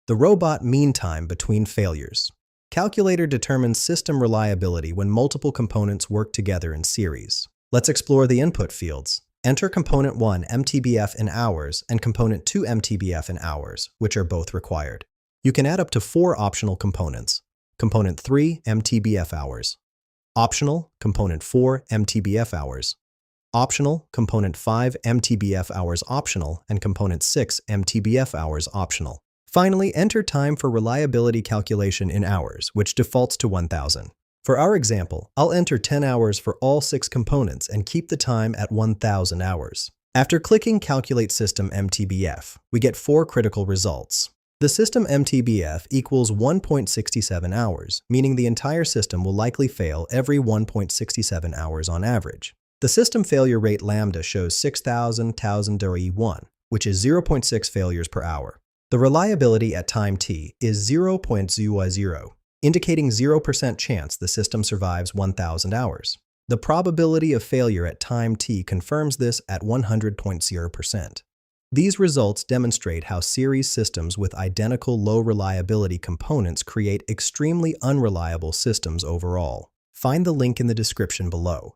The robot mean time between failures. Calculator determines system reliability when multiple components work together in series. Let's explore the input fields. Enter component 1 MTBF in hours and component 2 MTBF in hours, which are both required. You can add up to 4 optional components. Component 3 MTBF hours. Optional, component 4 MTBF hours. Optional, component 5 MTBF hours optional, and component 6 MTBF hours optional. Finally, enter time for reliability calculation in hours, which defaults to 1000. For our example, I'll enter 10 hours for all 6 components and keep the time at 1000 hours. After clicking Calculate System MTBF, we get 4 critical results. The system MTBF equals 1.67 hours, meaning the entire system will likely fail every 1.67 hours on average. The system failure rate lambda shows 6,000 which is 0.6 failures per hour. The reliability at time t is 0.00, indicating 0% chance the system survives 1000 hours. The probability of failure at time t confirms this at 100.0%. These results demonstrate how series systems with identical low reliability components create extremely unreliable systems overall. Find the link in the description below.